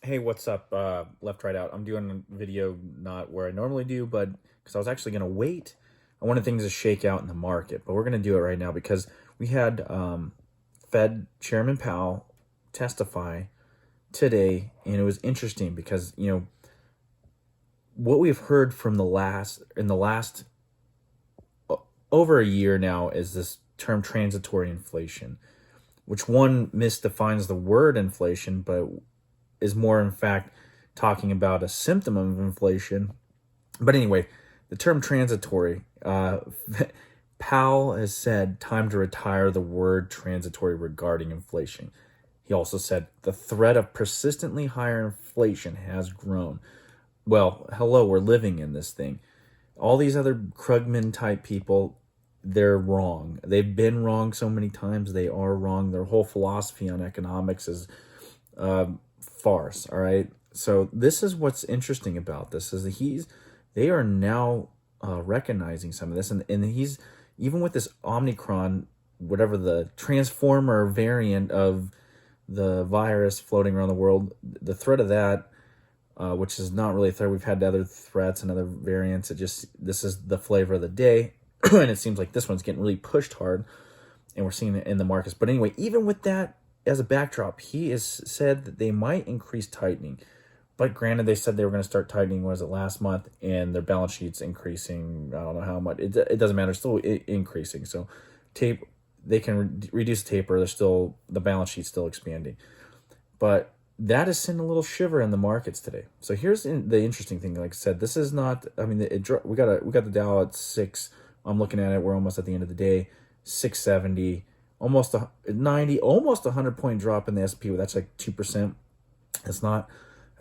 Hey, what's up? Left, right, out. I'm doing a video not where I normally do, but because I was actually going to wait. I wanted things to shake out in the market, but we're going to do it right now because we had Fed Chairman Powell testify today, and it was interesting because what we've heard from the last over a year now is this term transitory inflation, which one misdefines the word inflation, but is more, in fact, talking about a symptom of inflation. But anyway, the term transitory, Powell has said time to retire the word transitory regarding inflation. He also said the threat of persistently higher inflation has grown. Well, hello, we're living in this thing. All these other Krugman type people, they're wrong. They've been wrong so many times. They are wrong. Their whole philosophy on economics is farce. All right. So this is what's interesting about this is that they are now recognizing some of this, and he's even with this Omicron, whatever the transformer variant of the virus floating around the world, the threat of that, which is not really a threat. We've had other threats and other variants. This is the flavor of the day, and it seems like this one's getting really pushed hard, and we're seeing it in the markets. But anyway, even with that as a backdrop, he has said that they might increase tightening. But granted, they said they were going to start tightening, was it last month, and their balance sheet's increasing. I don't know how much. It doesn't matter. It's still increasing. So they can reduce the taper. The balance sheet's still expanding. But that has sent a little shiver in the markets today. So here's the interesting thing. Like I said, this is not. I mean, we got the Dow at 6. I'm looking at it. We're almost at the end of the day. 670, almost 90, almost 100-point drop in the S&P. That's like 2%. It's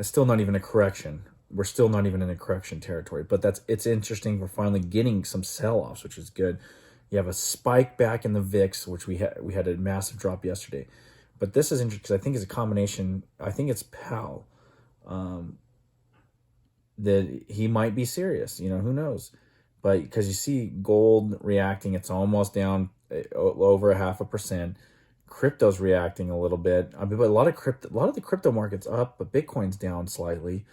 still not even a correction. We're still not even in a correction territory. But it's interesting. We're finally getting some sell-offs, which is good. You have a spike back in the VIX, which we had a massive drop yesterday. But this is interesting because I think it's a combination. I think it's Powell. That he might be serious. Who knows? But because you see gold reacting, it's almost down over 0.5%. Crypto's reacting a little bit. I mean, but a lot of the crypto market's up, but Bitcoin's down slightly.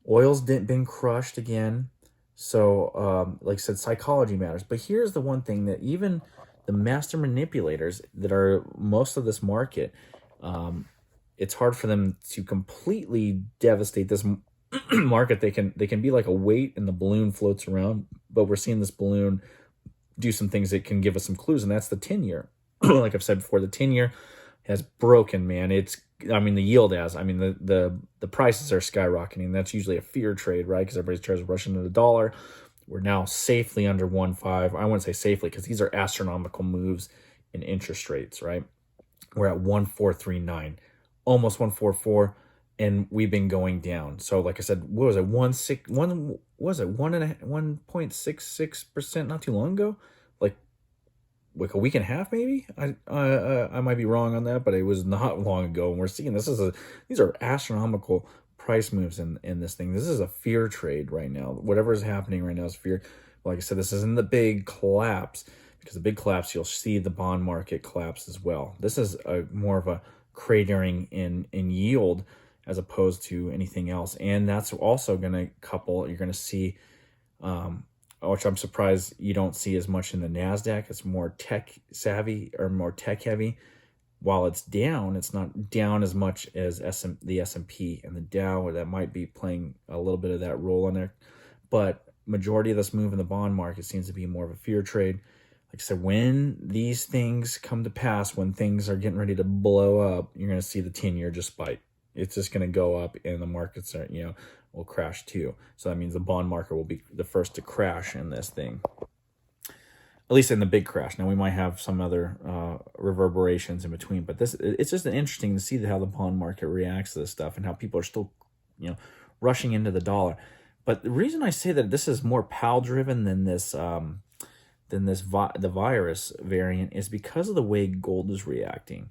Oil's been crushed again. So, like I said, psychology matters. But here's the one thing that even the master manipulators that are most of this market, it's hard for them to completely devastate this market. They can be like a weight and the balloon floats around, but we're seeing this balloon do some things that can give us some clues, and that's the 10-year. Like I've said before, the 10-year has broken, man. The yield has. I mean, the prices are skyrocketing. That's usually a fear trade, right? Because everybody tries to rush into the dollar. We're now safely under 1.5. I wouldn't say safely because these are astronomical moves in interest rates, right? We're at 1.439, almost 1.44, and we've been going down. So, like I said, what was it? 1.66% not too long ago, like a week and a half, maybe. I might be wrong on that, but it was not long ago. And we're seeing these are astronomical price moves in this thing. This is a fear trade right now. Whatever is happening right now is fear. Like I said, this isn't the big collapse, because the big collapse, you'll see the bond market collapse as well. This is more of a cratering in yield as opposed to anything else. And that's also going to you're going to see, which I'm surprised you don't see as much in the NASDAQ. It's more tech savvy or more tech heavy. While it's down, it's not down as much as the S&P and the Dow, that might be playing a little bit of that role in there. But majority of this move in the bond market seems to be more of a fear trade. Like I said, when these things come to pass, when things are getting ready to blow up, you're going to see the 10-year just spike. It's just going to go up, and the markets will crash too. So that means the bond market will be the first to crash in this thing, at least in the big crash. Now we might have some other reverberations in between, but it's just interesting to see how the bond market reacts to this stuff and how people are still, rushing into the dollar. But the reason I say that this is more Powell driven than the virus variant is because of the way gold is reacting.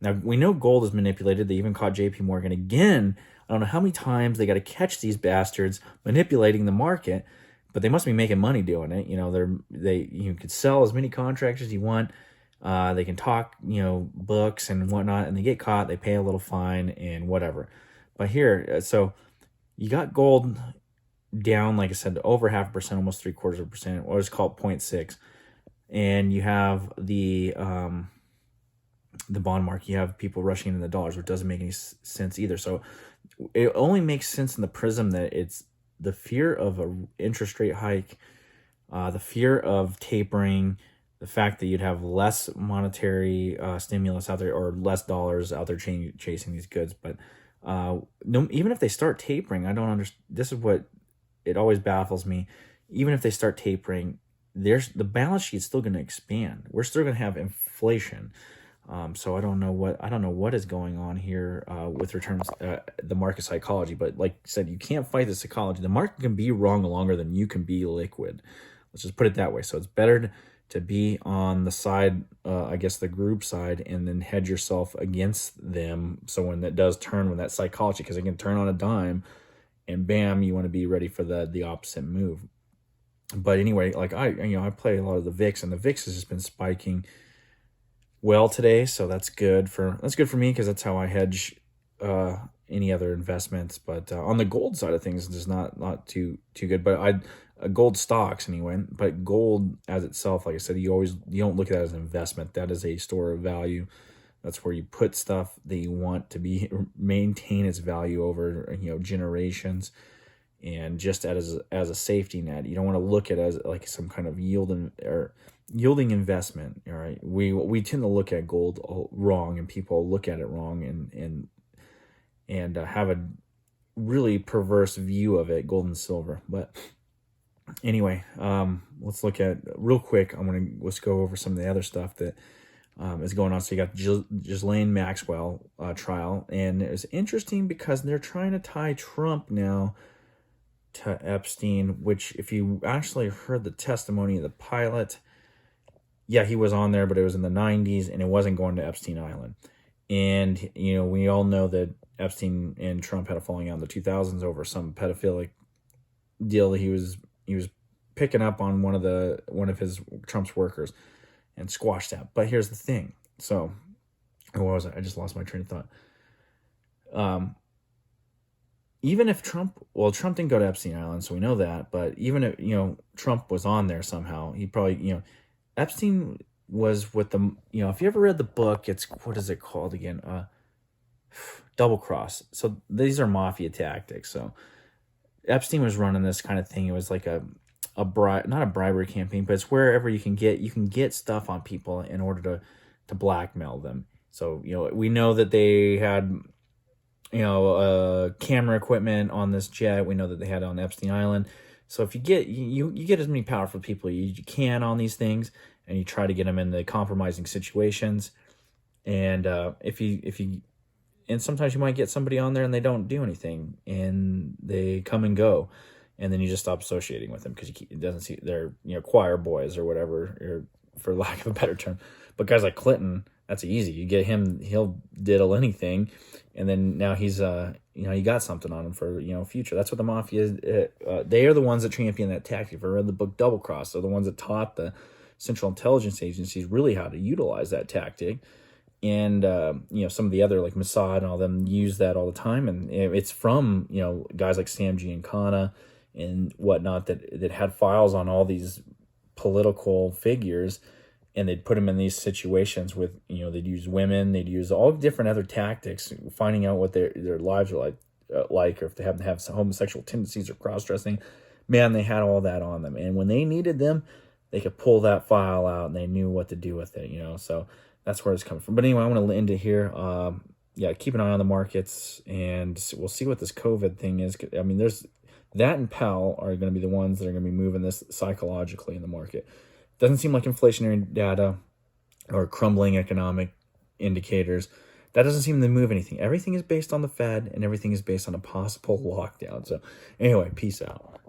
Now, we know gold is manipulated. They even caught JP Morgan again. I don't know how many times they got to catch these bastards manipulating the market, but they must be making money doing it. You could sell as many contracts as you want. They can talk, books and whatnot, and they get caught. They pay a little fine and whatever. But here, so you got gold down, like I said, over 0.5%, almost 0.75%, or let's call it 0.6. And you have the bond market, you have people rushing into the dollars, which doesn't make any sense either. So it only makes sense in the prism that it's the fear of an interest rate hike, the fear of tapering, the fact that you'd have less monetary stimulus out there, or less dollars out there chasing these goods. But no, even if they start tapering, I don't understand. This is what it always baffles me. Even if they start tapering, the balance sheet's still going to expand. We're still going to have inflation. So I don't know what is going on here with returns, the market psychology. But like I said, you can't fight the psychology. The market can be wrong longer than you can be liquid. Let's just put it that way. So it's better to be on the side, I guess the group side, and then hedge yourself against them. So when that does turn, when that psychology, because it can turn on a dime, and bam, you want to be ready for the opposite move. But anyway, like I play a lot of the VIX, and the VIX has just been spiking well today, so that's good for me, because that's how I hedge any other investments. But on the gold side of things, it's not too good. But gold stocks anyway. But gold as itself, like I said, you don't look at that as an investment. That is a store of value. That's where you put stuff that you want to be maintain its value over generations, and just as a safety net. You don't want to look at it as like some kind of yielding investment. All right, we tend to look at gold wrong, and people look at it wrong, and have a really perverse view of it, gold and silver. But anyway, let's look at real quick. Let's go over some of the other stuff that is going on. So you got Ghislaine Maxwell trial, and it's interesting because they're trying to tie Trump now to Epstein, which if you actually heard the testimony of the pilot, yeah, he was on there, but it was in the 90s, and it wasn't going to Epstein Island. And, we all know that Epstein and Trump had a falling out in the 2000s over some pedophilic deal that he was picking up on one of his Trump's workers, and squashed that. But here's the thing. So, what was it? I just lost my train of thought. Even if Trump didn't go to Epstein Island, so we know that. But even if, Trump was on there somehow, he probably, Epstein was with the, if you ever read the book, what is it called again? Double Cross. So these are mafia tactics. So Epstein was running this kind of thing. It was like not a bribery campaign, but it's wherever you can get stuff on people in order to blackmail them. So, we know that they had, camera equipment on this jet. We know that they had it on Epstein Island. So if you get as many powerful people you can on these things, and you try to get them in the compromising situations, and and sometimes you might get somebody on there and they don't do anything, and they come and go, and then you just stop associating with them because it doesn't see they're choir boys or whatever, or for lack of a better term. But guys like Clinton, that's easy. You get him, he'll diddle anything, and then now he's you got something on him for future. That's what the mafia is. They are the ones that champion that tactic. If I read the book Double Cross, they're the ones that taught the Central Intelligence Agencies really how to utilize that tactic. And some of the other like Mossad and all them use that all the time, and it's from guys like Sam Giancana and whatnot that had files on all these political figures, and they'd put them in these situations with they'd use women, they'd use all different other tactics, finding out what their lives are like, or if they happen to have some homosexual tendencies or cross-dressing. Man, they had all that on them, and when they needed them, they could pull that file out, and they knew what to do with it. So that's where it's coming from. But anyway, I want to end it here. Keep an eye on the markets, and we'll see what this COVID thing is. I mean, there's that and Powell are going to be the ones that are going to be moving this psychologically in the market. Doesn't seem like inflationary data or crumbling economic indicators. That doesn't seem to move anything. Everything is based on the Fed, and everything is based on a possible lockdown. So anyway, peace out.